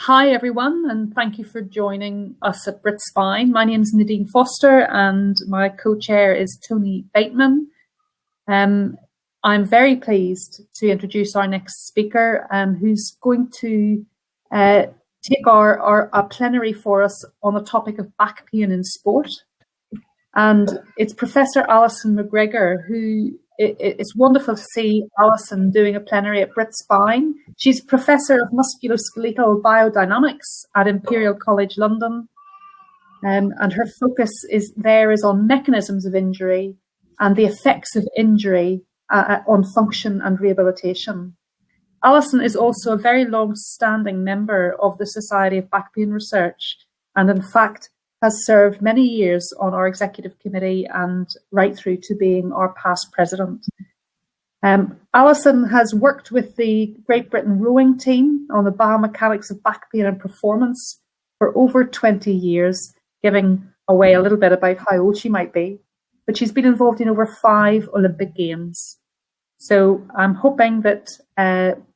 Hi everyone, and thank you for joining us at BritSpine. My name is Nadine Foster and my co-chair is Tony Bateman. I'm very pleased to introduce our next speaker, who's going to take our plenary for us on the topic of back pain in sport. And it's Professor Alison McGregor, who it's wonderful to see Alison doing a plenary at BritSpine. She's Professor of Musculoskeletal Biodynamics at Imperial College London. And her focus is on mechanisms of injury and the effects of injury on function and rehabilitation. Alison is also a very long-standing member of the Society of Back Pain Research, and in fact has served many years on our executive committee and right through to being our past president. Alison has worked with the Great Britain rowing team on the biomechanics of back pain and performance for over 20 years, giving away a little bit about how old she might be, but she's been involved in over 5 Olympic Games. So I'm hoping that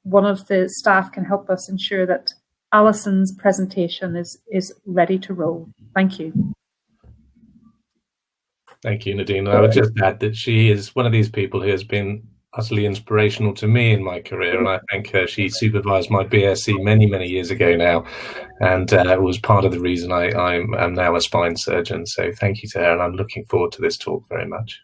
one of the staff can help us ensure that Alison's presentation is ready to roll. Thank you. Thank you, Nadine. I would just add that she is one of these people who has been utterly inspirational to me in my career, and I think she supervised my BSc many years ago now, and was part of the reason I am now a spine surgeon. So thank you to her, and I'm looking forward to this talk very much.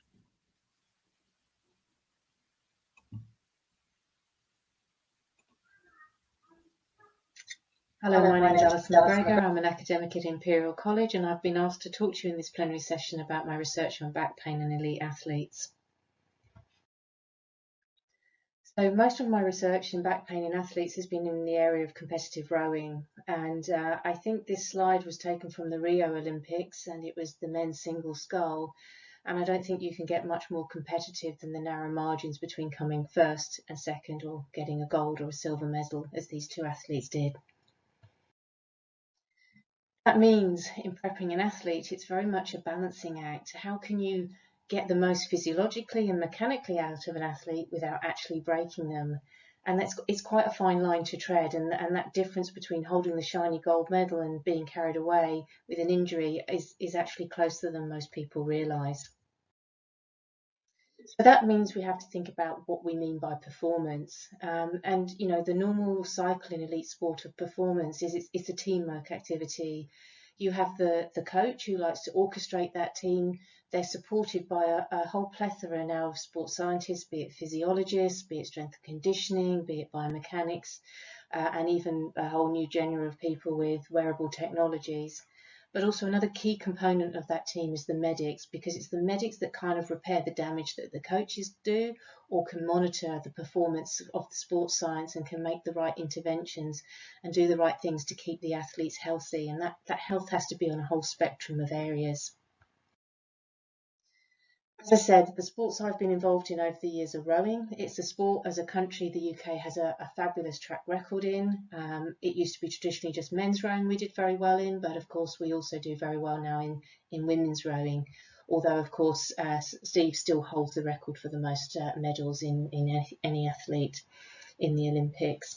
Hello, my name is Alison McGregor. I'm an academic at Imperial College, and I've been asked to talk to you in this plenary session about my research on back pain in elite athletes. So most of my research in back pain in athletes has been in the area of competitive rowing, and I think this slide was taken from the Rio Olympics, and it was the men's single scull, and I don't think you can get much more competitive than the narrow margins between coming first and second, or getting a gold or a silver medal, as these two athletes did. That means in prepping an athlete, it's very much a balancing act. How can you get the most physiologically and mechanically out of an athlete without actually breaking them? And it's quite a fine line to tread. And that difference between holding the shiny gold medal and being carried away with an injury is actually closer than most people realise. So that means we have to think about what we mean by performance. And, you know, the normal cycle in elite sport of performance is it's a teamwork activity. You have the coach who likes to orchestrate that team. They're supported by a whole plethora now of sports scientists, be it physiologists, be it strength and conditioning, be it biomechanics, and even a whole new genre of people with wearable technologies. But also another key component of that team is the medics, because it's the medics that kind of repair the damage that the coaches do, or can monitor the performance of the sports science and can make the right interventions and do the right things to keep the athletes healthy. And that health has to be on a whole spectrum of areas. As I said, the sports I've been involved in over the years are rowing. It's a sport, as a country, the UK has a fabulous track record in. It used to be traditionally just men's rowing we did very well in, but of course we also do very well now in women's rowing. Although, of course, Steve still holds the record for the most medals in any athlete in the Olympics.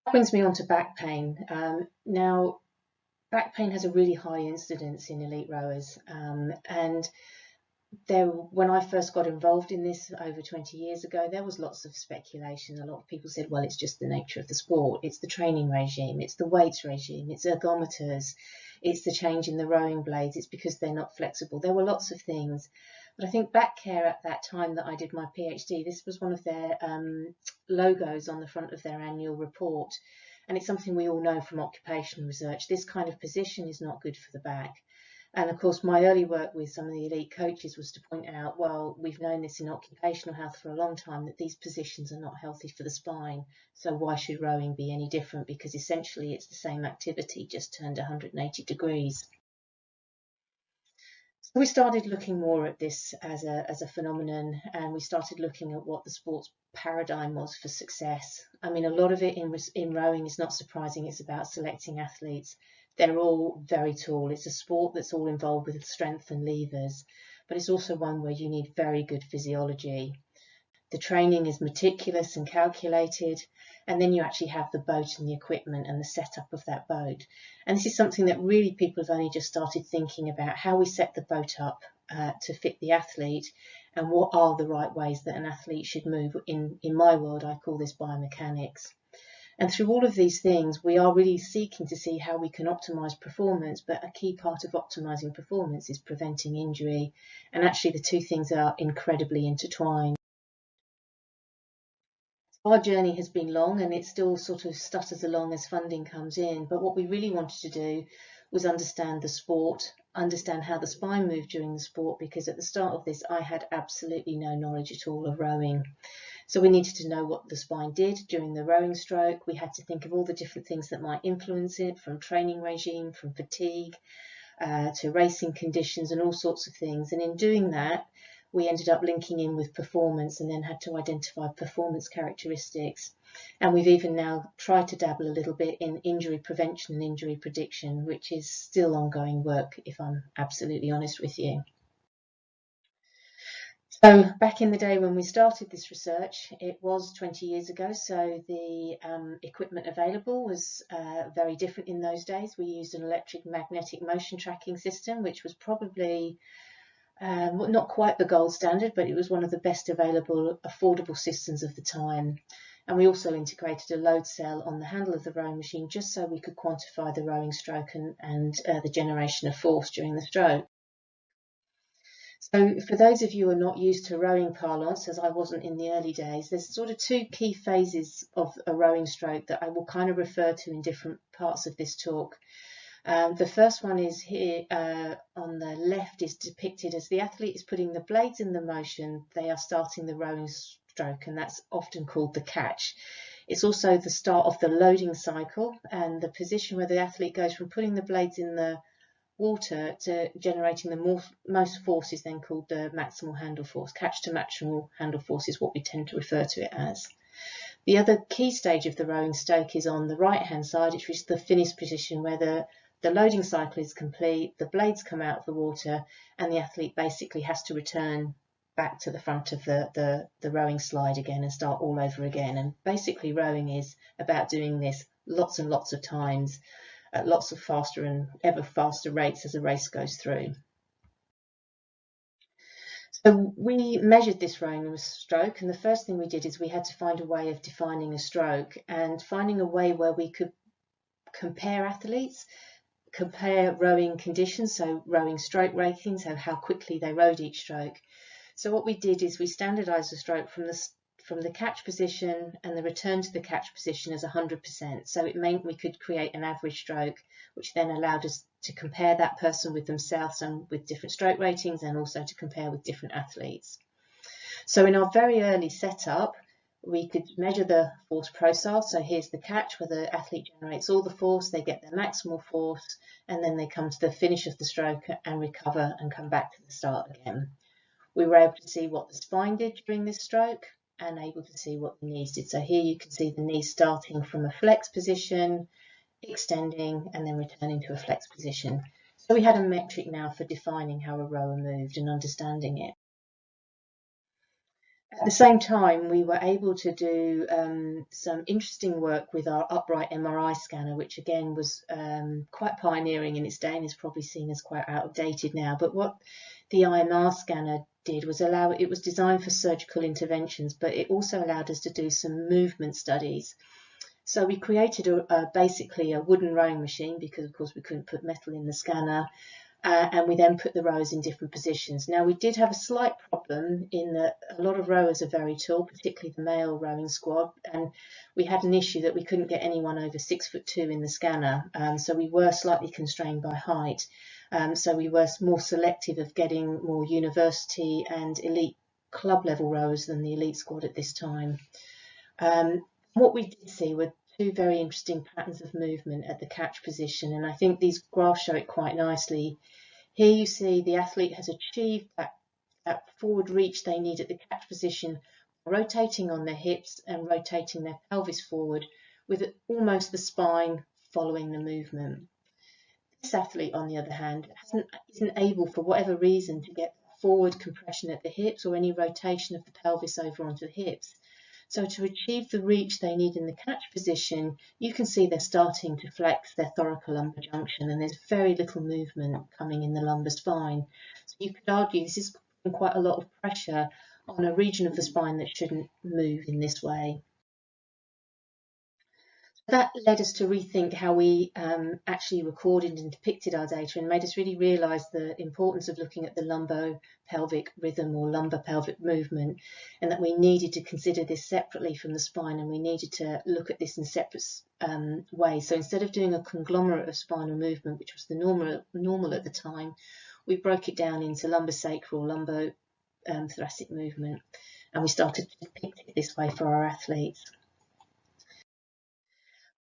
That brings me on to back pain. Now, back pain has a really high incidence in elite rowers, and when I first got involved in this over 20 years ago, there was lots of speculation. A lot of people said, well, it's just the nature of the sport, it's the training regime, it's the weights regime, it's ergometers, it's the change in the rowing blades, it's because they're not flexible. There were lots of things. But I think Back Care at that time that I did my PhD, this was one of their logos on the front of their annual report. And it's something we all know from occupational research. This kind of position is not good for the back. And of course, my early work with some of the elite coaches was to point out, well, we've known this in occupational health for a long time, that these positions are not healthy for the spine. So why should rowing be any different? Because essentially it's the same activity, just turned 180 degrees. So we started looking more at this as a phenomenon, and we started looking at what the sports paradigm was for success. I mean, a lot of it in rowing is not surprising. It's about selecting athletes. They're all very tall. It's a sport that's all involved with strength and levers, but it's also one where you need very good physiology. The training is meticulous and calculated, and then you actually have the boat and the equipment and the setup of that boat. And this is something that really people have only just started thinking about, how we set the boat up to fit the athlete, and what are the right ways that an athlete should move. In my world, I call this biomechanics. And through all of these things, we are really seeking to see how we can optimize performance, but a key part of optimizing performance is preventing injury. And actually the two things are incredibly intertwined. Our journey has been long, and it still sort of stutters along as funding comes in. But what we really wanted to do was understand the sport, understand how the spine moved during the sport, because at the start of this, I had absolutely no knowledge at all of rowing. So we needed to know what the spine did during the rowing stroke. We had to think of all the different things that might influence it, from training regime, from fatigue, to racing conditions and all sorts of things. And in doing that, we ended up linking in with performance, and then had to identify performance characteristics. And we've even now tried to dabble a little bit in injury prevention and injury prediction, which is still ongoing work, if I'm absolutely honest with you. So back in the day when we started this research, it was 20 years ago, so the equipment available was very different in those days. We used an electric magnetic motion tracking system, which was probably not quite the gold standard, but it was one of the best available affordable systems of the time. And we also integrated a load cell on the handle of the rowing machine, just so we could quantify the rowing stroke and the generation of force during the stroke. So for those of you who are not used to rowing parlance, as I wasn't in the early days, there's sort of two key phases of a rowing stroke that I will kind of refer to in different parts of this talk. The first one is here on the left, is depicted as the athlete is putting the blades in the motion. They are starting the rowing stroke, and that's often called the catch. It's also the start of the loading cycle, and the position where the athlete goes from putting the blades in the water to generating the most force is then called the maximal handle force. Catch to maximal handle force is what we tend to refer to it as. The other key stage of the rowing stroke is on the right hand side, which is the finish position, where the loading cycle is complete, the blades come out of the water, and the athlete basically has to return back to the front of the rowing slide again and start all over again. And basically rowing is about doing this lots and lots of times at lots of faster and ever faster rates as a race goes through. So we measured this rowing stroke, and the first thing we did is we had to find a way of defining a stroke and finding a way where we could compare athletes, compare rowing conditions, so rowing stroke rating, so how quickly they rowed each stroke. So what we did is we standardized the stroke from the catch position and the return to the catch position as 100%. So it meant we could create an average stroke, which then allowed us to compare that person with themselves and with different stroke ratings, and also to compare with different athletes. So in our very early setup, we could measure the force profile. So here's the catch, where the athlete generates all the force, they get their maximal force, and then they come to the finish of the stroke and recover and come back to the start again. We were able to see what the spine did during this stroke and able to see what the knees did. So here you can see the knees starting from a flex position, extending, and then returning to a flex position. So we had a metric now for defining how a rower moved and understanding it. At the same time, we were able to do some interesting work with our upright MRI scanner, which again was quite pioneering in its day and is probably seen as quite outdated now. But what the IMR scanner did was it was designed for surgical interventions, but it also allowed us to do some movement studies. So we created basically a wooden rowing machine, because of course we couldn't put metal in the scanner. And we then put the rowers in different positions. Now we did have a slight problem in that a lot of rowers are very tall, particularly the male rowing squad, and we had an issue that we couldn't get anyone over 6'2" in the scanner, so we were slightly constrained by height. So we were more selective of getting more university and elite club level rowers than the elite squad at this time. What we did see were two very interesting patterns of movement at the catch position, and I think these graphs show it quite nicely. Here you see the athlete has achieved that forward reach they need at the catch position, rotating on their hips and rotating their pelvis forward, with almost the spine following the movement. This athlete, on the other hand, isn't able, for whatever reason, to get forward compression at the hips or any rotation of the pelvis over onto the hips. So to achieve the reach they need in the catch position, you can see they're starting to flex their thoracolumbar junction, and there's very little movement coming in the lumbar spine. So you could argue this is quite a lot of pressure on a region of the spine that shouldn't move in this way. That led us to rethink how we actually recorded and depicted our data, and made us really realise the importance of looking at the lumbo-pelvic rhythm or lumbar-pelvic movement, and that we needed to consider this separately from the spine, and we needed to look at this in separate ways. So instead of doing a conglomerate of spinal movement, which was the normal at the time, we broke it down into lumbosacral, lumbo-thoracic movement, and we started to depict it this way for our athletes.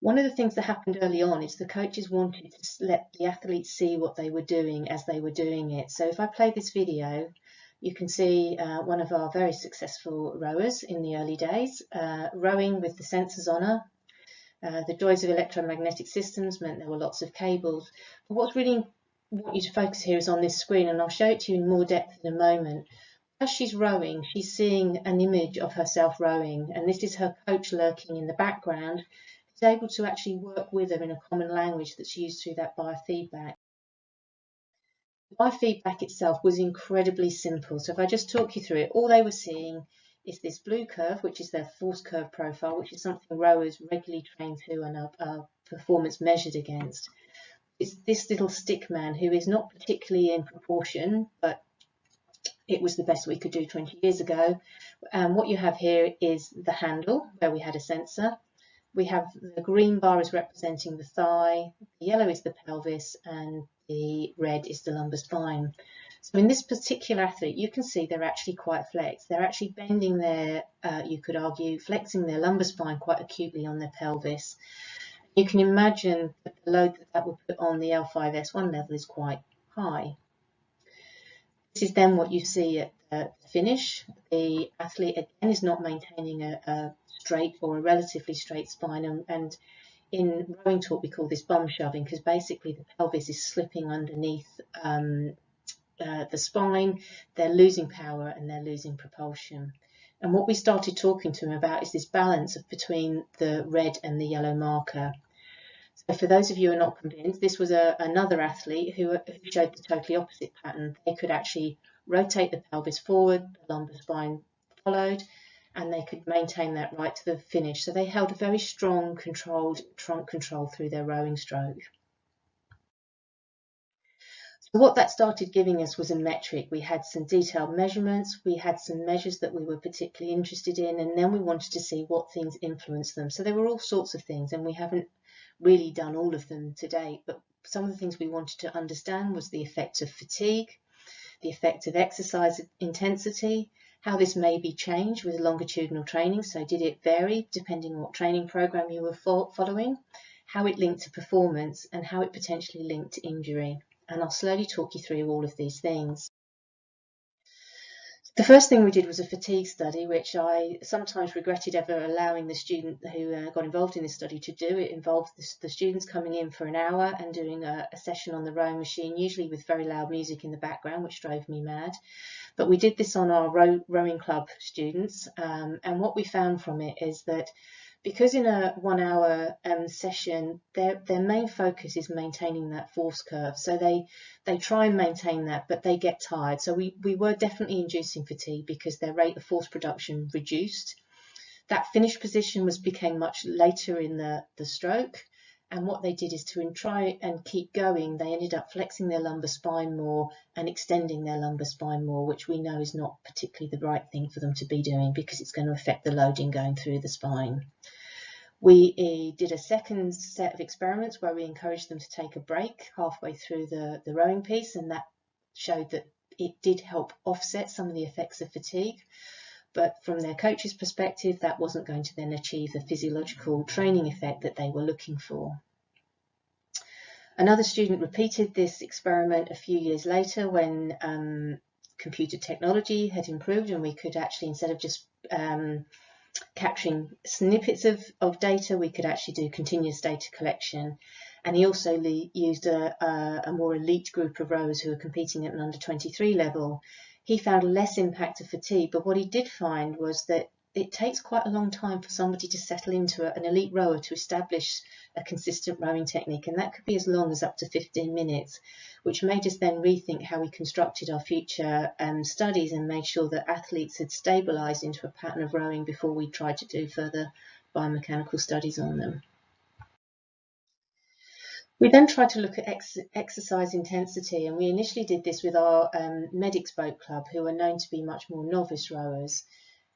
One of the things that happened early on is the coaches wanted to let the athletes see what they were doing as they were doing it. So if I play this video, you can see one of our very successful rowers in the early days, rowing with the sensors on her. The joys of electromagnetic systems meant there were lots of cables. But what's really want you to focus here is on this screen, and I'll show it to you in more depth in a moment. As she's rowing, she's seeing an image of herself rowing, and this is her coach lurking in the background. Is able to actually work with her in a common language that's used through that biofeedback. The biofeedback itself was incredibly simple. So if I just talk you through it, all they were seeing is this blue curve, which is their force curve profile, which is something rowers regularly train to and are performance measured against. It's this little stick man who is not particularly in proportion, but it was the best we could do 20 years ago. What you have here is the handle, where we had a sensor. We have the green bar is representing the thigh, the yellow is the pelvis, and the red is the lumbar spine. So in this particular athlete, you can see they're actually quite flexed. They're actually bending their, you could argue, flexing their lumbar spine quite acutely on their pelvis. You can imagine that the load that will put on the L5-S1 level is quite high. This is then what you see at the finish. The athlete again is not maintaining a straight or a relatively straight spine, and in rowing talk we call this bum shoving, because basically the pelvis is slipping underneath the spine. They're losing power and they're losing propulsion. And what we started talking to them about is this balance between the red and the yellow marker. So for those of you who are not convinced, this was another athlete who showed the totally opposite pattern. They could actually rotate the pelvis forward, the lumbar spine followed, and they could maintain that right to the finish. So they held a very strong, controlled trunk control through their rowing stroke. So what that started giving us was a metric. We had some detailed measurements, we had some measures that we were particularly interested in, and then we wanted to see what things influenced them. So there were all sorts of things, and we haven't really done all of them to date, but some of the things we wanted to understand was the effect of fatigue, the effect of exercise intensity, how this may be changed with longitudinal training. So did it vary depending on what training program you were following, how it linked to performance, and how it potentially linked to injury. And I'll slowly talk you through all of these things. The first thing we did was a fatigue study, which I sometimes regretted ever allowing the student who got involved in this study to do. It involved the students coming in for an hour and doing a session on the rowing machine, usually with very loud music in the background, which drove me mad. But we did this on our rowing club students, and what we found from it is that because in a 1 hour session, their main focus is maintaining that force curve. So they try and maintain that, but they get tired. So we were definitely inducing fatigue because their rate of force production reduced. That finish position became much later in the stroke. And what they did is to try and keep going, they ended up flexing their lumbar spine more and extending their lumbar spine more, which we know is not particularly the right thing for them to be doing because it's going to affect the loading going through the spine. We did a second set of experiments where we encouraged them to take a break halfway through the rowing piece, and that showed that it did help offset some of the effects of fatigue. But from their coach's perspective, that wasn't going to then achieve the physiological training effect that they were looking for. Another student repeated this experiment a few years later when computer technology had improved and we could actually, instead of just capturing snippets of data, we could actually do continuous data collection. And he also used a more elite group of rowers who were competing at an under 23 level. he found less impact of fatigue, but what he did find was that it takes quite a long time for somebody to settle into an elite rower to establish a consistent rowing technique, and that could be as long as up to 15 minutes, which made us then rethink how we constructed our future studies and made sure that athletes had stabilised into a pattern of rowing before we tried to do further biomechanical studies on them. We then tried to look at exercise intensity, and we initially did this with our Medics Boat Club, who are known to be much more novice rowers.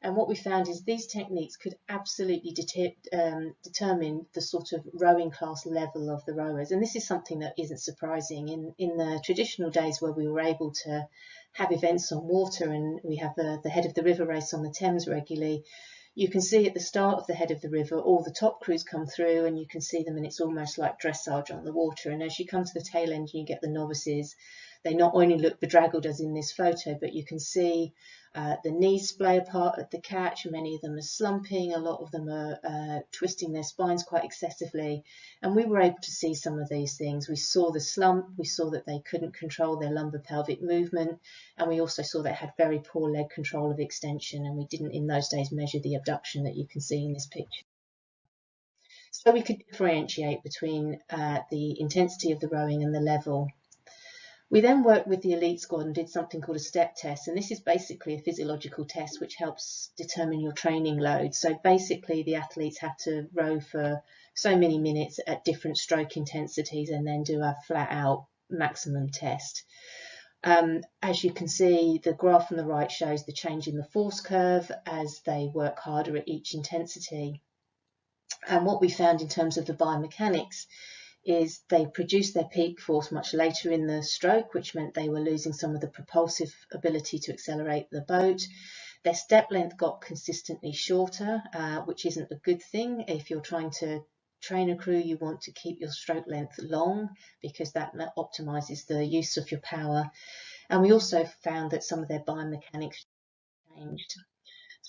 And what we found is these techniques could absolutely determine the sort of rowing class level of the rowers. And this is something that isn't surprising. In the traditional days where we were able to have events on water, and we have the Head of the River race on the Thames regularly, you can see at the start of the Head of the River, all the top crews come through and you can see them, and it's almost like dressage on the water. And as you come to the tail end and you get the novices, they not only look bedraggled as in this photo, but you can see the knees splay apart at the catch. Many of them are slumping, a lot of them are twisting their spines quite excessively. And we were able to see some of these things. We saw the slump, we saw that they couldn't control their lumbar pelvic movement, and we also saw they had very poor leg control of extension, and we didn't in those days measure the abduction that you can see in this picture. So we could differentiate between the intensity of the rowing and the level. We then worked with the elite squad and did something called a step test, and this is basically a physiological test which helps determine your training load. So basically the athletes have to row for so many minutes at different stroke intensities and then do a flat out maximum test. As you can see, the graph on the right shows the change in the force curve as they work harder at each intensity. And what we found in terms of the biomechanics is they produced their peak force much later in the stroke, which meant they were losing some of the propulsive ability to accelerate the boat. Their step length got consistently shorter, which isn't a good thing. If you're trying to train a crew, you want to keep your stroke length long because that optimizes the use of your power. And we also found that some of their biomechanics changed.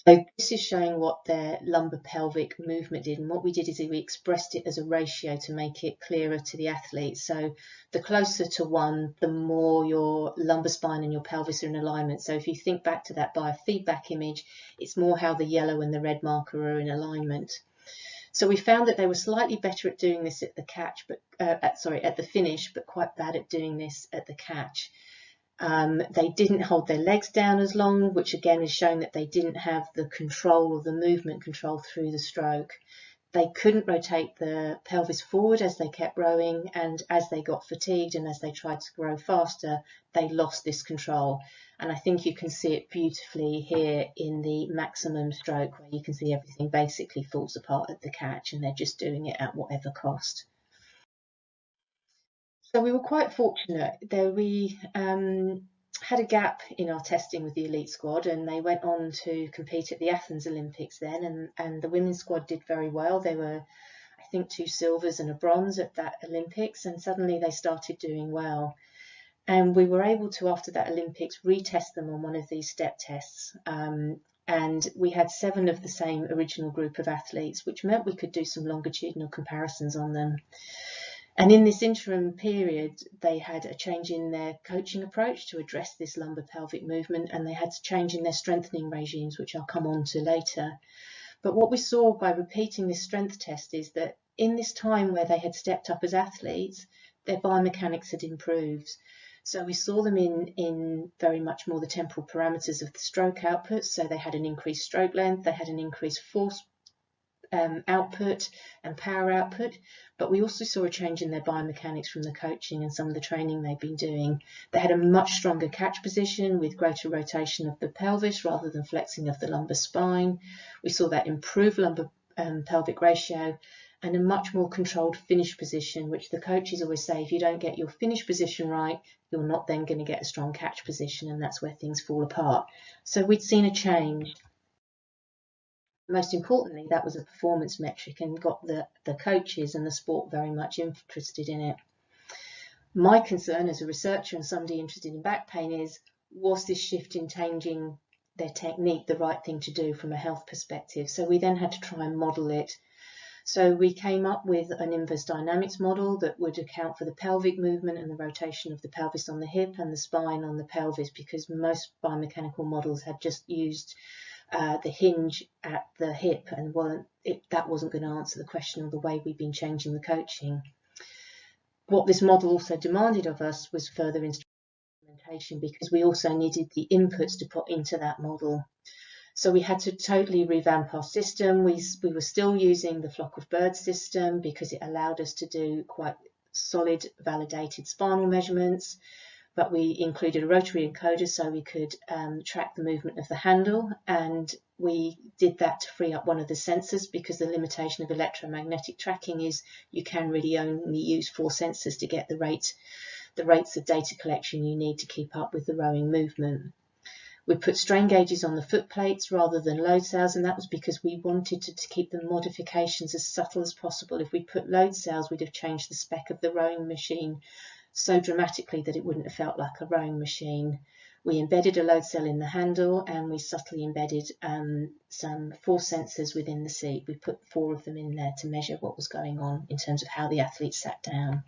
So this is showing what their lumbar pelvic movement did, and what we did is we expressed it as a ratio to make it clearer to the athlete. So the closer to 1, the more your lumbar spine and your pelvis are in alignment. So if you think back to that biofeedback image, it's more how the yellow and the red marker are in alignment. So we found that they were slightly better at doing this at the catch, but at the finish, but quite bad at doing this at the catch. They didn't hold their legs down as long, which again is showing that they didn't have the control or the movement control through the stroke. They couldn't rotate the pelvis forward as they kept rowing, and as they got fatigued and as they tried to row faster, they lost this control. And I think you can see it beautifully here in the maximum stroke, where you can see everything basically falls apart at the catch and they're just doing it at whatever cost. So we were quite fortunate. We had a gap in our testing with the elite squad, and they went on to compete at the Athens Olympics then, and the women's squad did very well. They were, I think, 2 silvers and a bronze at that Olympics, and suddenly they started doing well. And we were able to, after that Olympics, retest them on one of these step tests. And we had 7 of the same original group of athletes, which meant we could do some longitudinal comparisons on them. And in this interim period, they had a change in their coaching approach to address this lumbar pelvic movement, and they had to change in their strengthening regimes, which I'll come on to later. But what we saw by repeating this strength test is that in this time where they had stepped up as athletes, their biomechanics had improved. So we saw them in very much more the temporal parameters of the stroke output. So they had an increased stroke length, they had an increased force output and power output, but we also saw a change in their biomechanics from the coaching and some of the training they've been doing. They had a much stronger catch position with greater rotation of the pelvis rather than flexing of the lumbar spine. We saw that improved lumbar pelvic ratio and a much more controlled finish position, which the coaches always say, if you don't get your finish position right, you're not then going to get a strong catch position, and that's where things fall apart. So we'd seen a change. Most importantly, that was a performance metric and got the coaches and the sport very much interested in it. My concern as a researcher and somebody interested in back pain is, was this shift in changing their technique the right thing to do from a health perspective? So we then had to try and model it. So we came up with an inverse dynamics model that would account for the pelvic movement and the rotation of the pelvis on the hip and the spine on the pelvis, because most biomechanical models had just used the hinge at the hip, and that wasn't going to answer the question of the way we've been changing the coaching. What this model also demanded of us was further instrumentation, because we also needed the inputs to put into that model. So we had to totally revamp our system. We were still using the flock of birds system because it allowed us to do quite solid validated spinal measurements, but we included a rotary encoder so we could track the movement of the handle, and we did that to free up one of the sensors, because the limitation of electromagnetic tracking is you can really only use 4 sensors to get the rates of data collection you need to keep up with the rowing movement. We put strain gauges on the foot plates rather than load cells, and that was because we wanted to keep the modifications as subtle as possible. If we put load cells, we'd have changed the spec of the rowing machine so dramatically that it wouldn't have felt like a rowing machine. We embedded a load cell in the handle, and we subtly embedded some force sensors within the seat. We put 4 of them in there to measure what was going on in terms of how the athlete sat down.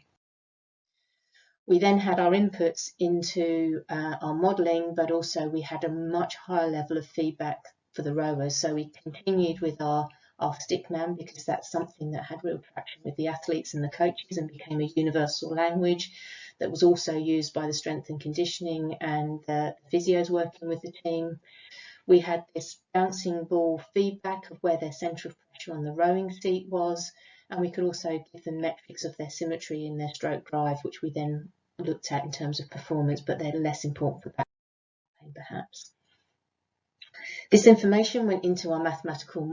We then had our inputs into our modelling, but also we had a much higher level of feedback for the rowers. So we continued with our stickman, because that's something that had real traction with the athletes and the coaches and became a universal language that was also used by the strength and conditioning and the physios working with the team. We had this bouncing ball feedback of where their centre of pressure on the rowing seat was, and we could also give them metrics of their symmetry in their stroke drive, which we then looked at in terms of performance, but they're less important for back pain perhaps. This information went into our mathematical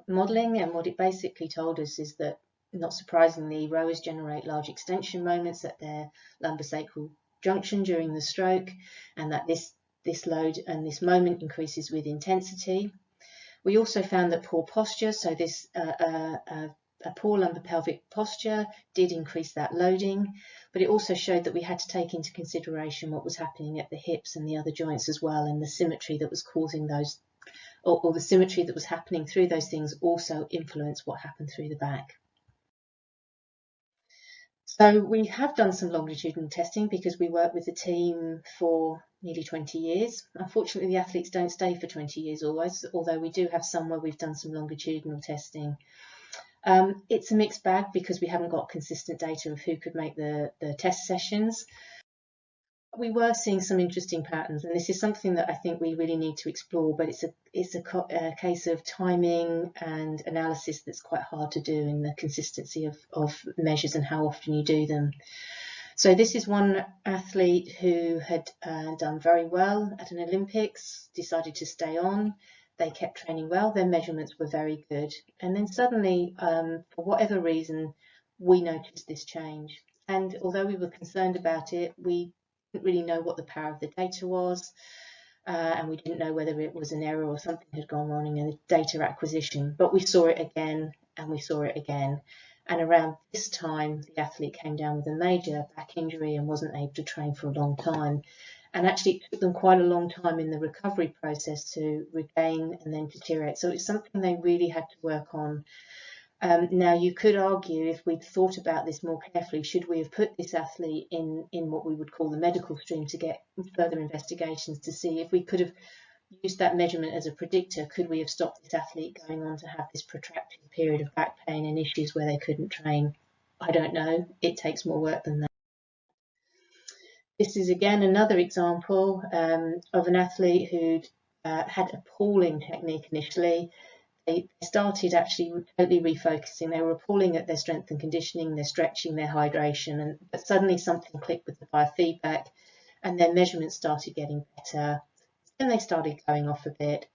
modelling, and what it basically told us is that, not surprisingly, rowers generate large extension moments at their lumbosacral junction during the stroke, and that this load and this moment increases with intensity. We also found that poor posture, so this a poor lumbar-pelvic posture did increase that loading, but it also showed that we had to take into consideration what was happening at the hips and the other joints as well, and the symmetry that was causing those, or the symmetry that was happening through those things also influenced what happened through the back. So we have done some longitudinal testing because we work with the team for nearly 20 years. Unfortunately, the athletes don't stay for 20 years always, although we do have some where we've done some longitudinal testing. It's a mixed bag because we haven't got consistent data of who could make the test sessions. We were seeing some interesting patterns, and this is something that I think we really need to explore, but it's a case of timing and analysis that's quite hard to do, in the consistency of measures and how often you do them. So this is one athlete who had done very well at an Olympics, decided to stay on. They kept training well, their measurements were very good. And then suddenly, for whatever reason, we noticed this change. And although we were concerned about it, we didn't really know what the power of the data was. And we didn't know whether it was an error or something had gone wrong in the data acquisition. But we saw it again, and we saw it again. And around this time, the athlete came down with a major back injury and wasn't able to train for a long time. And actually, it took them quite a long time in the recovery process to regain and then deteriorate. So it's something they really had to work on. Now, you could argue, if we'd thought about this more carefully, should we have put this athlete in what we would call the medical stream to get further investigations to see if we could have used that measurement as a predictor? Could we have stopped this athlete going on to have this protracted period of back pain and issues where they couldn't train? I don't know. It takes more work than that. This is again another example of an athlete who'd had appalling technique initially. They started actually totally refocusing. They were appalling at their strength and conditioning, their stretching, their hydration, but suddenly something clicked with the biofeedback, and their measurements started getting better. Then they started going off a bit,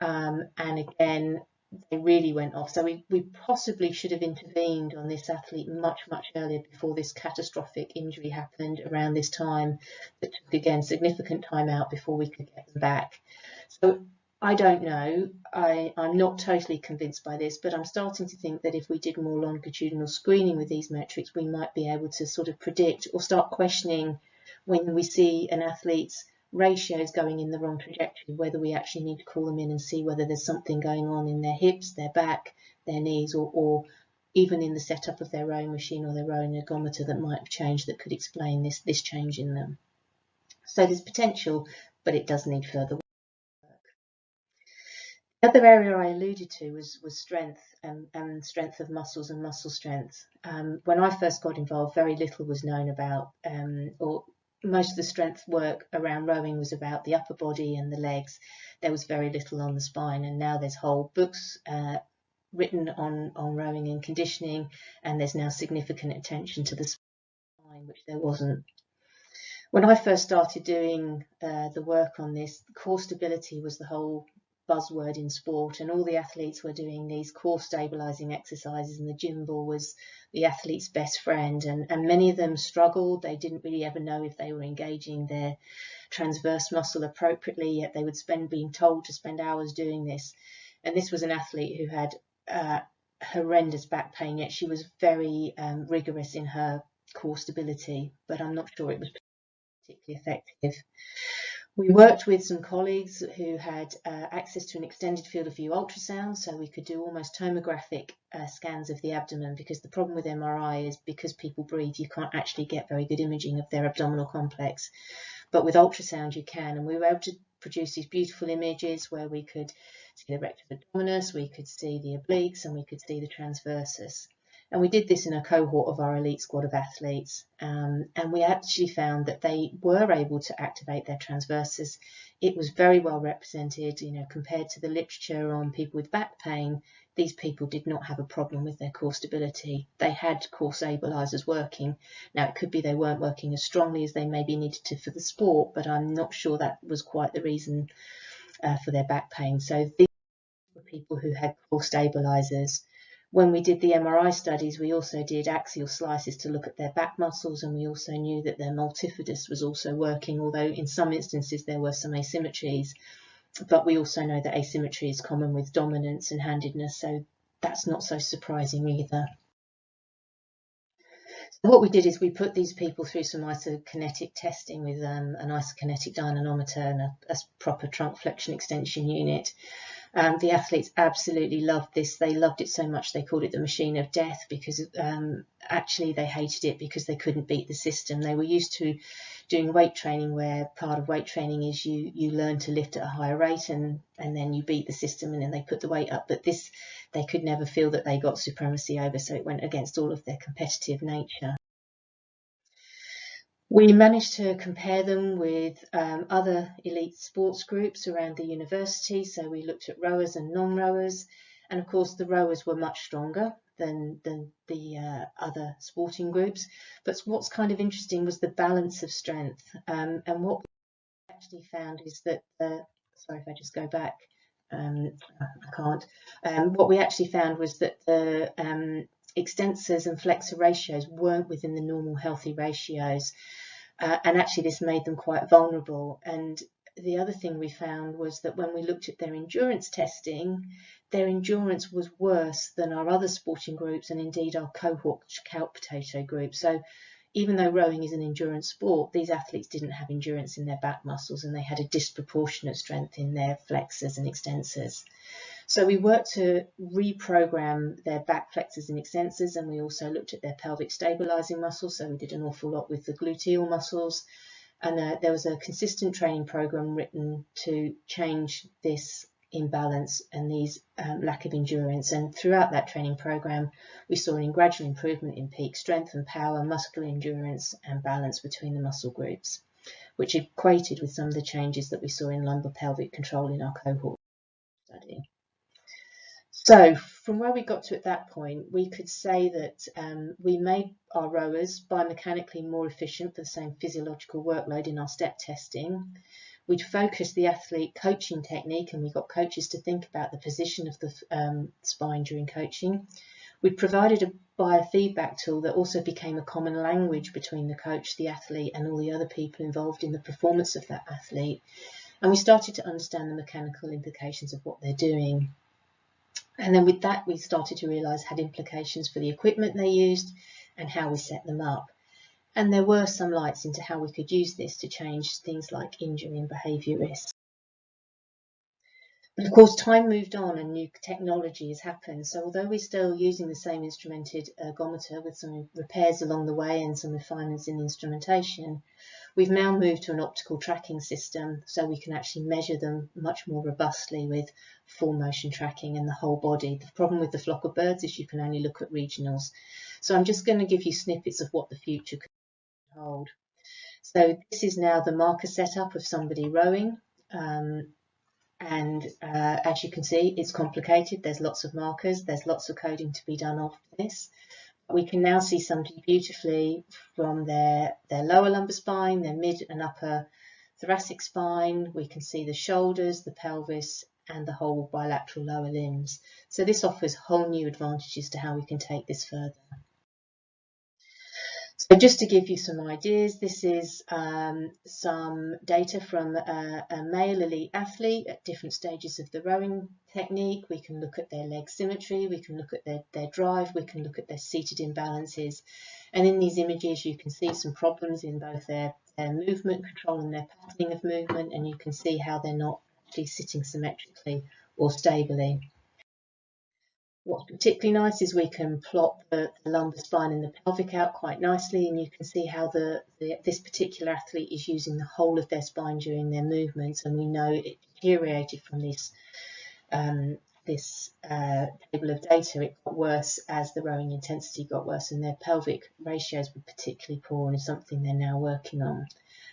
and again they really went off. So we possibly should have intervened on this athlete much earlier, before this catastrophic injury happened around this time, that took again significant time out before we could get them back. So I don't know. I'm not totally convinced by this, but I'm starting to think that if we did more longitudinal screening with these metrics, we might be able to sort of predict or start questioning when we see an athlete's ratios going in the wrong trajectory, whether we actually need to call them in and see whether there's something going on in their hips, their back, their knees, or even in the setup of their rowing machine or their rowing ergometer, that might have changed that could explain this change in them. So there's potential, but it does need further work. The other area I alluded to was strength and strength of muscles and muscle strength. When I first got involved, very little was known about, or most of the strength work around rowing was about the upper body and the legs. There was very little on the spine, and now there's whole books written on rowing and conditioning, and there's now significant attention to the spine, which there wasn't. When I first started doing the work on this, core stability was the whole buzzword in sport, and all the athletes were doing these core stabilizing exercises, and the gym ball was the athlete's best friend, and many of them struggled. They didn't really ever know if they were engaging their transverse muscle appropriately, yet they would being told to spend hours doing this. And this was an athlete who had horrendous back pain, yet she was very rigorous in her core stability, but I'm not sure it was particularly effective. We worked with some colleagues who had access to an extended field of view ultrasound, so we could do almost tomographic scans of the abdomen, because the problem with MRI is because people breathe, you can't actually get very good imaging of their abdominal complex. But with ultrasound you can, and we were able to produce these beautiful images where we could see the rectus abdominis, we could see the obliques, and we could see the transversus. And we did this in a cohort of our elite squad of athletes, and we actually found that they were able to activate their transversus. It was very well represented, compared to the literature on people with back pain. These people did not have a problem with their core stability. They had core stabilizers working. Now, it could be they weren't working as strongly as they maybe needed to for the sport, but I'm not sure that was quite the reason for their back pain. So these were people who had core stabilizers. When we did the MRI studies, we also did axial slices to look at their back muscles, and we also knew that their multifidus was also working, although in some instances there were some asymmetries. But we also know that asymmetry is common with dominance and handedness, so that's not so surprising either. So what we did is we put these people through some isokinetic testing with an isokinetic dynamometer and a proper trunk flexion extension unit. The athletes absolutely loved this. They loved it so much they called it the machine of death, because actually they hated it because they couldn't beat the system. They were used to doing weight training, where part of weight training is you learn to lift at a higher rate and then you beat the system and then they put the weight up. But this, they could never feel that they got supremacy over, so it went against all of their competitive nature. We managed to compare them with other elite sports groups around the university. So we looked at rowers and non-rowers, and of course the rowers were much stronger than the other sporting groups. But what's kind of interesting was the balance of strength. And what we actually found is that, sorry if I just go back, I can't. What we actually found was that the extensors and flexor ratios weren't within the normal healthy ratios. And actually this made them quite vulnerable. And the other thing we found was that when we looked at their endurance testing, their endurance was worse than our other sporting groups, and indeed our cohort couch potato group. So even though rowing is an endurance sport, these athletes didn't have endurance in their back muscles, and they had a disproportionate strength in their flexors and extensors. So we worked to reprogram their back flexors and extensors, and we also looked at their pelvic stabilizing muscles. So we did an awful lot with the gluteal muscles, and there was a consistent training program written to change this imbalance and these lack of endurance. And throughout that training program, we saw a gradual improvement in peak strength and power, muscular endurance, and balance between the muscle groups, which equated with some of the changes that we saw in lumbar pelvic control in our cohort study. So from where we got to at that point, we could say that we made our rowers biomechanically more efficient for the same physiological workload in our step testing. We'd focused the athlete coaching technique, and we got coaches to think about the position of the spine during coaching. We provided a biofeedback tool that also became a common language between the coach, the athlete, and all the other people involved in the performance of that athlete. And we started to understand the mechanical implications of what they're doing. And then with that, we started to realise had implications for the equipment they used and how we set them up. And there were some lights into how we could use this to change things like injury and behaviour risks. But of course, time moved on and new technology has happened. So although we're still using the same instrumented ergometer with some repairs along the way and some refinements in the instrumentation, we've now moved to an optical tracking system, so we can actually measure them much more robustly with full motion tracking and the whole body. The problem with the flock of birds is you can only look at regionals. So I'm just going to give you snippets of what the future could hold. So this is now the marker setup of somebody rowing. And as you can see, it's complicated. There's lots of markers. There's lots of coding to be done after this. We can now see somebody beautifully from their lower lumbar spine, their mid and upper thoracic spine. We can see the shoulders, the pelvis, and the whole bilateral lower limbs. So this offers whole new advantages to how we can take this further. So just to give you some ideas, this is some data from a male elite athlete at different stages of the rowing technique. We can look at their leg symmetry, we can look at their drive, we can look at their seated imbalances. And in these images, you can see some problems in both their movement control and their patterning of movement, and you can see how they're not actually sitting symmetrically or stably. What's particularly nice is we can plot the lumbar spine and the pelvic out quite nicely, and you can see how this particular athlete is using the whole of their spine during their movements, and we know it deteriorated from this table of data. It got worse as the rowing intensity got worse, and their pelvic ratios were particularly poor, and is something they're now working on.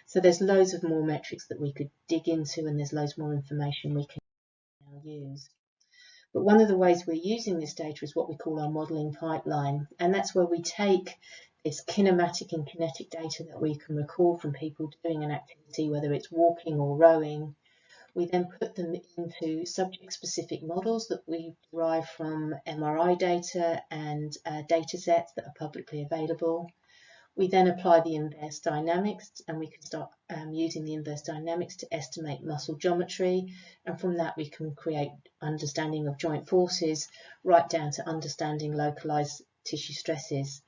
So there's loads of more metrics that we could dig into, and there's loads more information we can now use. But one of the ways we're using this data is what we call our modelling pipeline, and that's where we take this kinematic and kinetic data that we can recall from people doing an activity, whether it's walking or rowing. We then put them into subject-specific models that we derive from MRI data and data sets that are publicly available. We then apply the inverse dynamics, and we can start using the inverse dynamics to estimate muscle geometry, and from that we can create understanding of joint forces right down to understanding localized tissue stresses.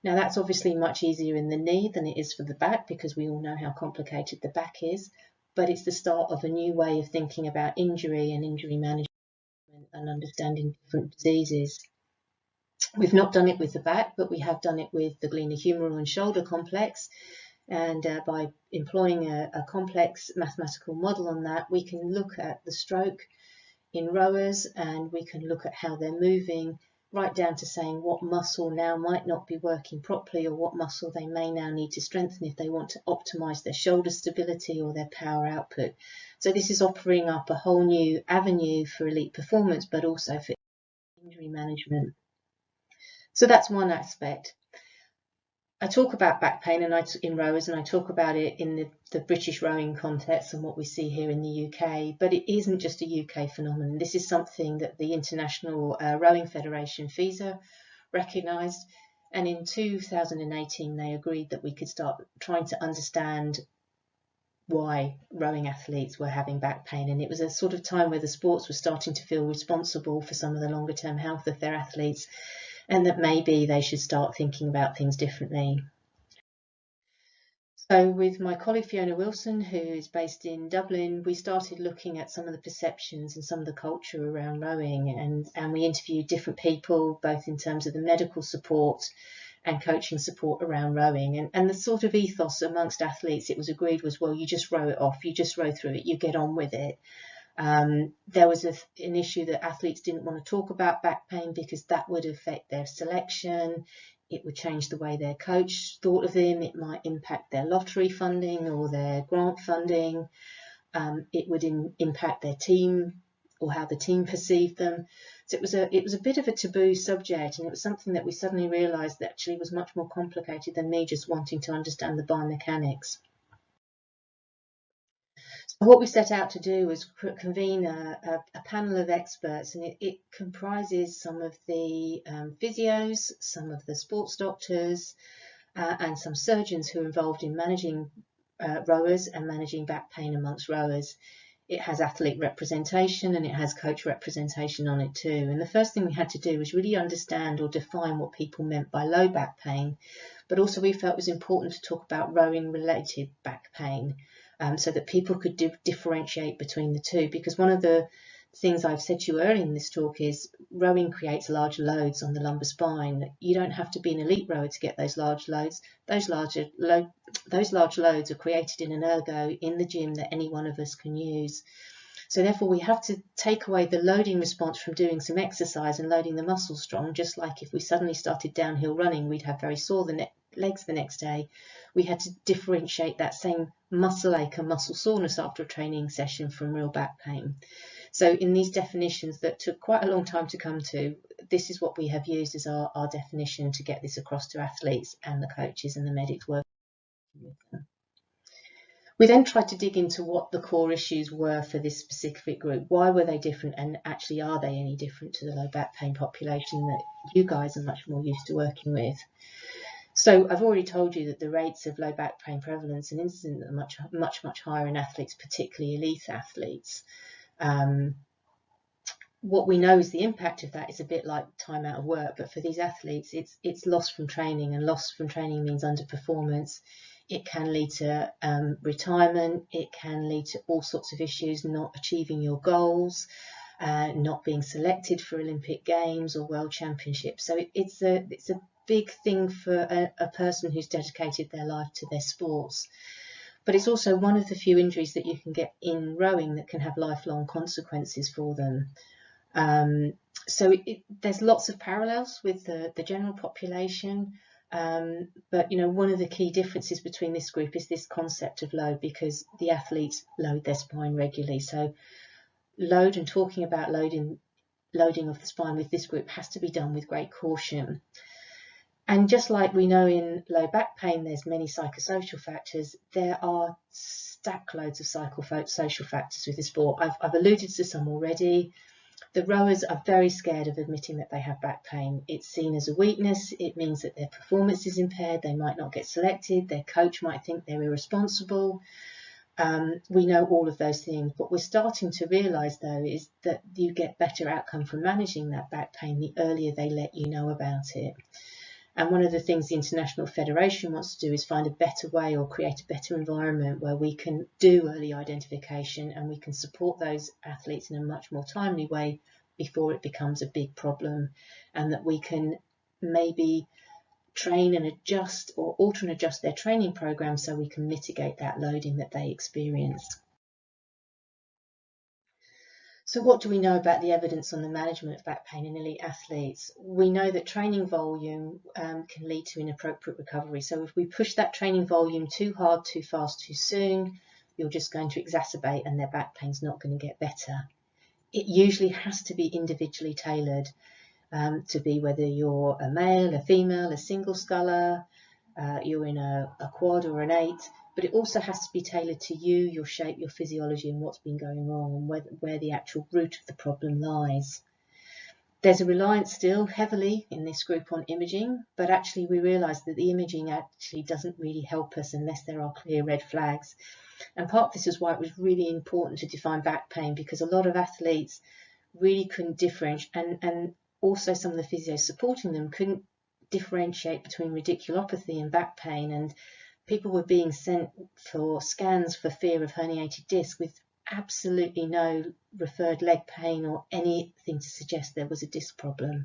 Now that's obviously much easier in the knee than it is for the back, because we all know how complicated the back is, but it's the start of a new way of thinking about injury and injury management and understanding different diseases. We've not done it with the back, but we have done it with the glenohumeral and shoulder complex. And by employing a complex mathematical model on that, we can look at the stroke in rowers, and we can look at how they're moving, right down to saying what muscle now might not be working properly, or what muscle they may now need to strengthen if they want to optimize their shoulder stability or their power output. So this is offering up a whole new avenue for elite performance, but also for injury management. So that's one aspect. I talk about back pain in rowers, and I talk about it in the British rowing context and what we see here in the UK, but it isn't just a UK phenomenon. This is something that the International Rowing Federation, FISA, recognised, and in 2018 they agreed that we could start trying to understand why rowing athletes were having back pain, and it was a sort of time where the sports were starting to feel responsible for some of the longer term health of their athletes, and that maybe they should start thinking about things differently. So with my colleague Fiona Wilson, who is based in Dublin, we started looking at some of the perceptions and some of the culture around rowing, and we interviewed different people, both in terms of the medical support and coaching support around rowing. And the sort of ethos amongst athletes, it was agreed, was, well, you just row it off, you just row through it, you get on with it. There was an issue that athletes didn't want to talk about back pain because that would affect their selection. It would change the way their coach thought of them. It might impact their lottery funding or their grant funding. It would impact their team or how the team perceived them. So it was a bit of a taboo subject, and it was something that we suddenly realised that actually was much more complicated than me just wanting to understand the biomechanics. What we set out to do was convene a panel of experts, and it comprises some of the physios, some of the sports doctors, and some surgeons who are involved in managing rowers and managing back pain amongst rowers. It has athlete representation and it has coach representation on it too. And the first thing we had to do was really understand or define what people meant by low back pain, but also we felt it was important to talk about rowing related back pain. So that people could differentiate between the two, because one of the things I've said to you earlier in this talk is rowing creates large loads on the lumbar spine. You don't have to be an elite rower to get those large loads. Those large loads are created in an ergo in the gym that any one of us can use. So therefore we have to take away the loading response from doing some exercise and loading the muscles strong, just like if we suddenly started downhill running, we'd have very sore legs the next day. We had to differentiate that same muscle ache and muscle soreness after a training session from real back pain. So in these definitions that took quite a long time to come to, this is what we have used as our definition to get this across to athletes and the coaches and the medics working with them. We then tried to dig into what the core issues were for this specific group. Why were they different, and actually are they any different to the low back pain population that you guys are much more used to working with? So I've already told you that the rates of low back pain prevalence and incidence are much higher in athletes, particularly elite athletes. What we know is the impact of that is a bit like time out of work, but for these athletes, it's loss from training, and loss from training means underperformance. It can lead to retirement. It can lead to all sorts of issues, not achieving your goals, not being selected for Olympic Games or World Championships. So it's a big thing for a person who's dedicated their life to their sports. But it's also one of the few injuries that you can get in rowing that can have lifelong consequences for them. So there's lots of parallels with the general population. But one of the key differences between this group is this concept of load, because the athletes load their spine regularly. So load, and talking about loading of the spine with this group, has to be done with great caution. And just like we know in low back pain there's many psychosocial factors, there are stack loads of psychosocial factors with this sport. I've alluded to some already. The rowers are very scared of admitting that they have back pain. It's seen as a weakness. It means that their performance is impaired. They might not get selected. Their coach might think they're irresponsible. We know all of those things. What we're starting to realise, though, is that you get better outcome from managing that back pain the earlier they let you know about it. And one of the things the International Federation wants to do is find a better way, or create a better environment where we can do early identification and we can support those athletes in a much more timely way before it becomes a big problem, and that we can maybe train and adjust or alter and adjust their training program so we can mitigate that loading that they experience. So what do we know about the evidence on the management of back pain in elite athletes? We know that training volume can lead to inappropriate recovery. So if we push that training volume too hard, too fast, too soon, you're just going to exacerbate, and their back pain's not going to get better. It usually has to be individually tailored to be whether you're a male, a female, a single sculler, you're in a quad or an 8. But it also has to be tailored to you, your shape, your physiology, and what's been going wrong, and where the actual root of the problem lies. There's a reliance still heavily in this group on imaging, but actually we realise that the imaging actually doesn't really help us unless there are clear red flags. And part of this is why it was really important to define back pain, because a lot of athletes really couldn't differentiate, and also some of the physios supporting them couldn't differentiate between radiculopathy and back pain, and people were being sent for scans for fear of herniated disc with absolutely no referred leg pain or anything to suggest there was a disc problem.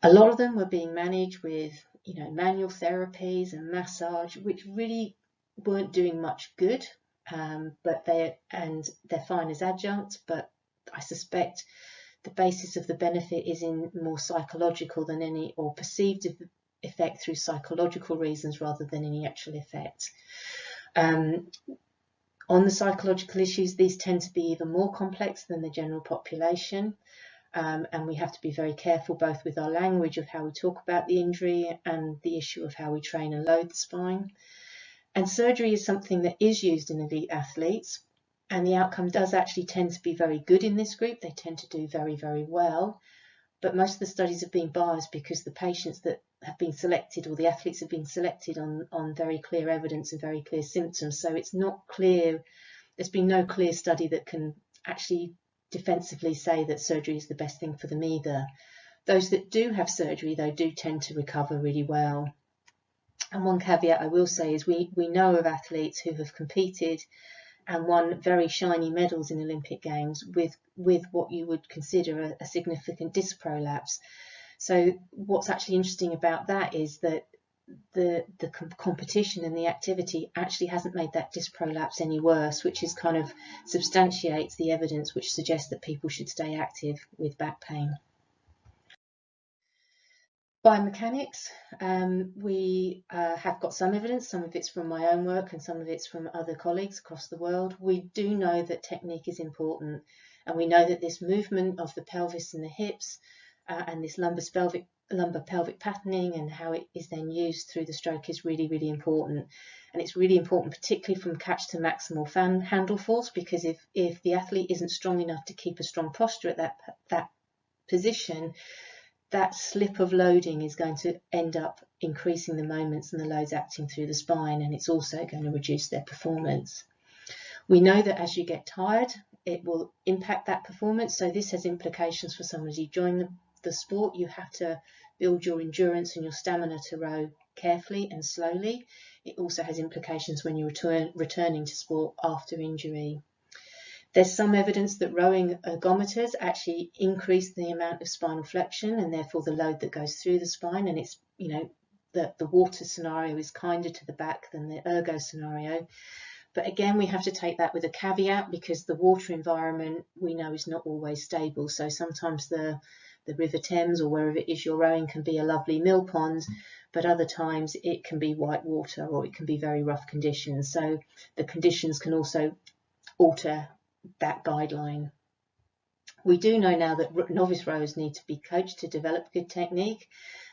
A lot of them were being managed with manual therapies and massage, which really weren't doing much good, but they're fine as adjuncts, but I suspect the basis of the benefit is in more psychological than any, or perceived effect through psychological reasons rather than any actual effect. On the psychological issues, these tend to be even more complex than the general population, and we have to be very careful both with our language of how we talk about the injury and the issue of how we train and load the spine. And surgery is something that is used in elite athletes, and the outcome does actually tend to be very good in this group. They tend to do very, very well. But most of the studies have been biased because the patients that have been selected, or the athletes have been selected on very clear evidence and very clear symptoms. So it's not clear, there's been no clear study that can actually defensively say that surgery is the best thing for them either. Those that do have surgery, though, do tend to recover really well. And one caveat I will say is we know of athletes who have competed and won very shiny medals in Olympic Games with what you would consider a significant disc prolapse. So what's actually interesting about that is that the competition and the activity actually hasn't made that disc prolapse any worse, which is kind of substantiates the evidence which suggests that people should stay active with back pain. Biomechanics, we have got some evidence. Some of it's from my own work and some of it's from other colleagues across the world. We do know that technique is important, and we know that this movement of the pelvis and the hips and this lumbar pelvic patterning and how it is then used through the stroke is really, really important. And it's really important, particularly from catch to maximal handle force, because if the athlete isn't strong enough to keep a strong posture at that position, that slip of loading is going to end up increasing the moments and the loads acting through the spine, and it's also going to reduce their performance. We know that as you get tired, it will impact that performance. So this has implications for someone as you join the sport. You have to build your endurance and your stamina to row carefully and slowly. It also has implications when you're returning to sport after injury. There's some evidence that rowing ergometers actually increase the amount of spinal flexion and therefore the load that goes through the spine. And it's, you know, the water scenario is kinder to the back than the ergo scenario. But again, we have to take that with a caveat, because the water environment we know is not always stable. So sometimes the River Thames or wherever it is you're rowing can be a lovely mill pond, but other times it can be white water or it can be very rough conditions. So the conditions can also alter that guideline. We do know now that novice rowers need to be coached to develop good technique,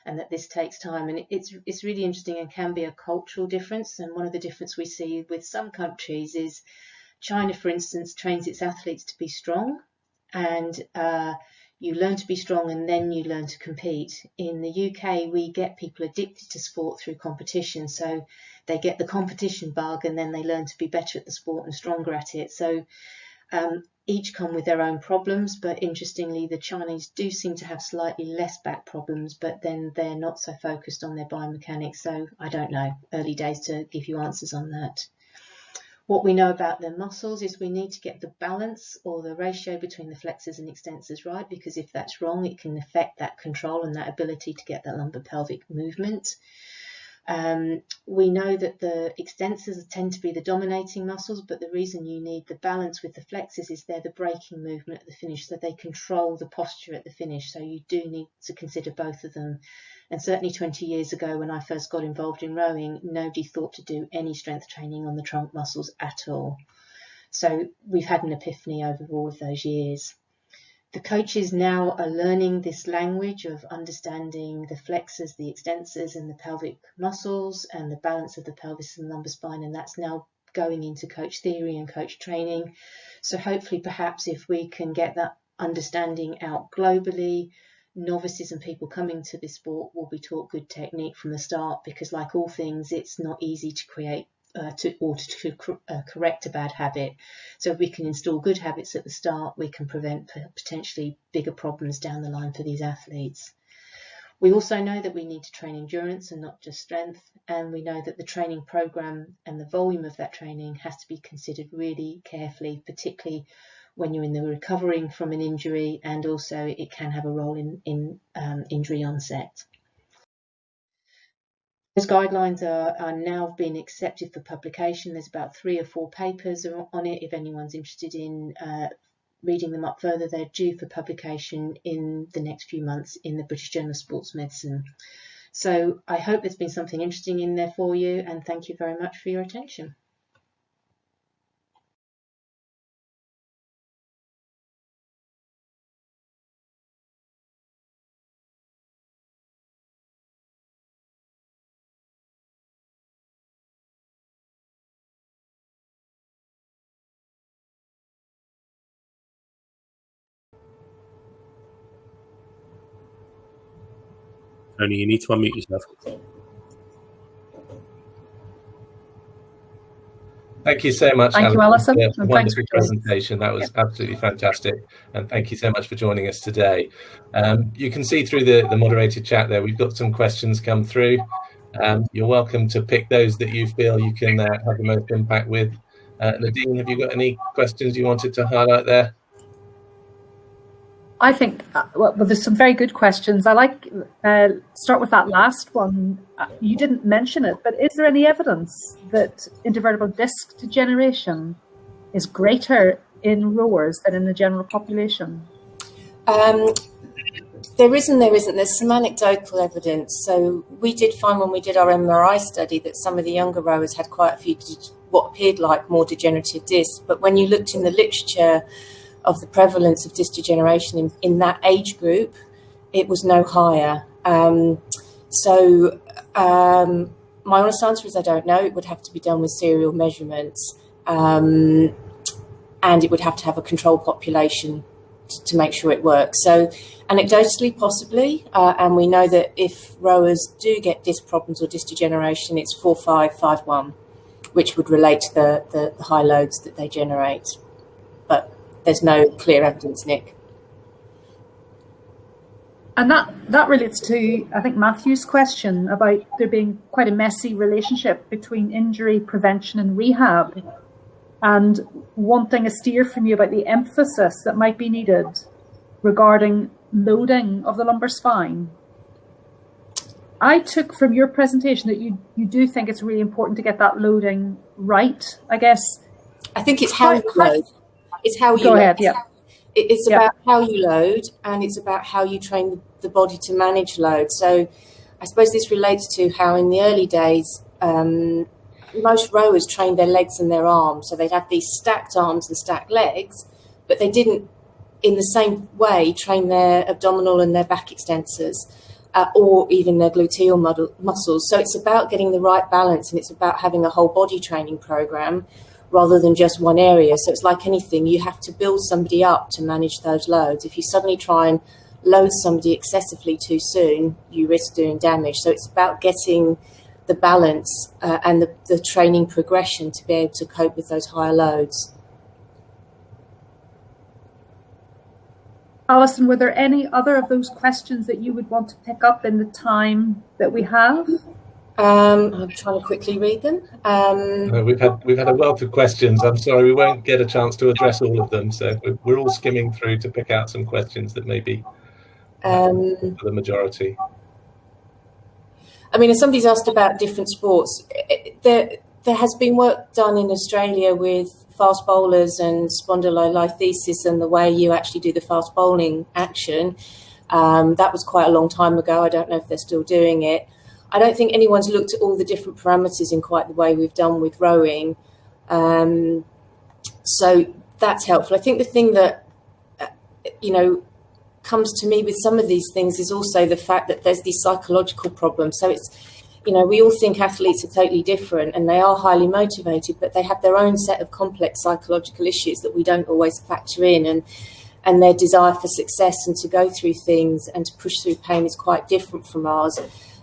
and that this takes time, and it's really interesting and can be a cultural difference. And one of the differences we see with some countries is China, for instance, trains its athletes to be strong, and you learn to be strong and then you learn to compete. In the UK, we get people addicted to sport through competition, so they get the competition bug and then they learn to be better at the sport and stronger at it. So each come with their own problems, but interestingly, the Chinese do seem to have slightly less back problems, but then they're not so focused on their biomechanics. So I don't know, early days to give you answers on that. What we know about their muscles is we need to get the balance or the ratio between the flexors and extensors right, because if that's wrong, it can affect that control and that ability to get that lumbar pelvic movement. We know that the extensors tend to be the dominating muscles, but the reason you need the balance with the flexors is they're the braking movement at the finish, so they control the posture at the finish. So you do need to consider both of them. And certainly 20 years ago, when I first got involved in rowing, nobody thought to do any strength training on the trunk muscles at all. So we've had an epiphany over all of those years. The coaches now are learning this language of understanding the flexors, the extensors, and the pelvic muscles, and the balance of the pelvis and lumbar spine, and that's now going into coach theory and coach training. So hopefully, perhaps if we can get that understanding out globally, novices and people coming to this sport will be taught good technique from the start, because like all things, it's not easy to create to correct a bad habit. So if we can install good habits at the start, we can prevent potentially bigger problems down the line for these athletes. We also know that we need to train endurance and not just strength, and we know that the training program and the volume of that training has to be considered really carefully, particularly when you're in the recovering from an injury, and also it can have a role in injury onset. Those guidelines are now being accepted for publication. There's about 3 or 4 papers on it. If anyone's interested in reading them up further, they're due for publication in the next few months in the British Journal of Sports Medicine. So I hope there's been something interesting in there for you, and thank you very much for your attention. Tony, you need to unmute yourself. Thank you so much. Thank you, Alison. Wonderful presentation. That was absolutely fantastic. And thank you so much for joining us today. You can see through the moderated chat there, we've got some questions come through. You're welcome to pick those that you feel you can have the most impact with. Nadine, have you got any questions you wanted to highlight there? I think, well, there's some very good questions. I like start with that last one. You didn't mention it, but is there any evidence that intervertebral disc degeneration is greater in rowers than in the general population? There is and there isn't. There's some anecdotal evidence. So we did find when we did our MRI study that some of the younger rowers had quite a few what appeared like more degenerative discs. But when you looked in the literature of the prevalence of disc degeneration in that age group, it was no higher. My honest answer is I don't know. It would have to be done with serial measurements, and it would have to have a control population to make sure it works. So anecdotally, possibly, and we know that if rowers do get disc problems or disc degeneration, it's 4-5-5-1, which would relate to the high loads that they generate. But there's no clear evidence, Nick. And that relates to, I think, Matthew's question about there being quite a messy relationship between injury prevention and rehab, and wanting a steer from you about the emphasis that might be needed regarding loading of the lumbar spine. I took from your presentation that you do think it's really important to get that loading right, I guess. I think it's how you load. It's how you go load. ahead, yeah. It's about how you load, and it's about how you train the body to manage load. So I suppose this relates to how in the early days, most rowers trained their legs and their arms. So they'd have these stacked arms and stacked legs, but they didn't, in the same way, train their abdominal and their back extensors, or even their gluteal muscles. So it's about getting the right balance, and it's about having a whole body training program rather than just one area. So it's like anything, you have to build somebody up to manage those loads. If you suddenly try and load somebody excessively too soon, you risk doing damage. So it's about getting the balance and the training progression to be able to cope with those higher loads. Alison, were there any other of those questions that you would want to pick up in the time that we have? I'm trying to quickly read them. We've had a wealth of questions. I'm sorry, we won't get a chance to address all of them. So we're all skimming through to pick out some questions that may be for the majority. I mean, if somebody's asked about different sports, there has been work done in Australia with fast bowlers and spondylolisthesis and the way you actually do the fast bowling action. That was quite a long time ago. I don't know if they're still doing it. I don't think anyone's looked at all the different parameters in quite the way we've done with rowing. So that's helpful. I think the thing that, comes to me with some of these things is also the fact that there's these psychological problems. So it's, we all think athletes are totally different and they are highly motivated, but they have their own set of complex psychological issues that we don't always factor in. And their desire for success and to go through things and to push through pain is quite different from ours.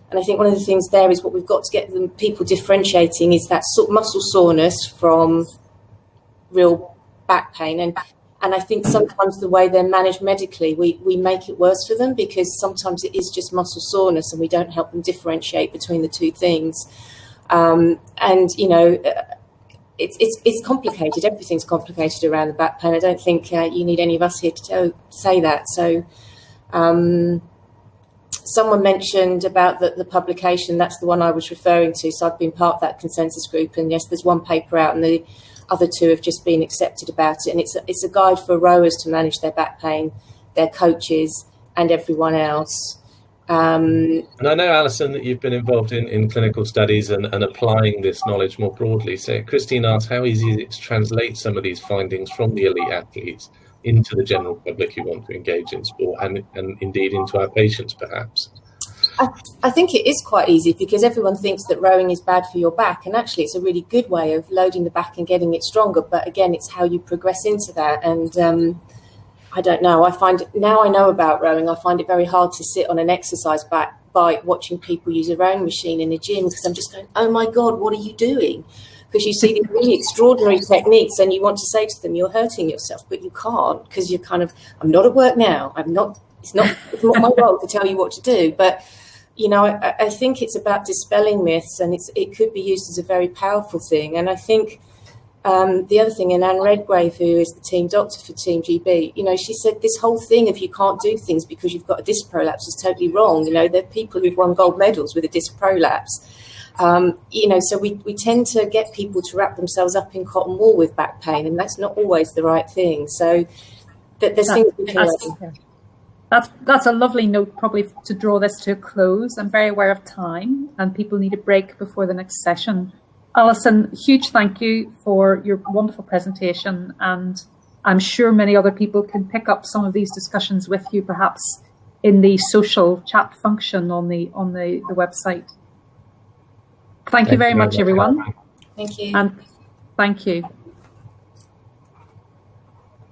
And I think one of the things there is what we've got to get them people differentiating is that muscle soreness from real back pain. And I think sometimes the way they're managed medically, we make it worse for them because sometimes it is just muscle soreness and we don't help them differentiate between the two things. It's complicated. Everything's complicated around the back pain. I don't think you need any of us here to say that. So someone mentioned about the publication. That's the one I was referring to. So I've been part of that consensus group. And yes, there's one paper out and the other two have just been accepted about it. And it's a guide for rowers to manage their back pain, their coaches and everyone else. And I know, Alison, that you've been involved in clinical studies and applying this knowledge more broadly. So Christine asks, how easy is it to translate some of these findings from the elite athletes into the general public who want to engage in sport and indeed into our patients, perhaps? I think it is quite easy because everyone thinks that rowing is bad for your back. And actually, it's a really good way of loading the back and getting it stronger. But again, it's how you progress into that. And I don't know. I find now I know about rowing, I find it very hard to sit on an exercise bike watching people use a rowing machine in a gym because I'm just going, oh my God, what are you doing? Because you see these really extraordinary techniques and you want to say to them, you're hurting yourself, but you can't because you're kind of, I'm not at work now. It's not my role to tell you what to do. But, I think it's about dispelling myths and it could be used as a very powerful thing. And I think the other thing, and Anne Redgrave, who is the team doctor for Team GB, she said this whole thing of you can't do things because you've got a disc prolapse is totally wrong. There are people who've won gold medals with a disc prolapse. So we tend to get people to wrap themselves up in cotton wool with back pain, and that's not always the right thing. So there's things we can learn. That's a lovely note, probably, to draw this to a close. I'm very aware of time, and people need a break before the next session. Alison, huge thank you for your wonderful presentation, and I'm sure many other people can pick up some of these discussions with you, perhaps in the social chat function on the website. Thank you very much, everyone. Thank you. And thank you.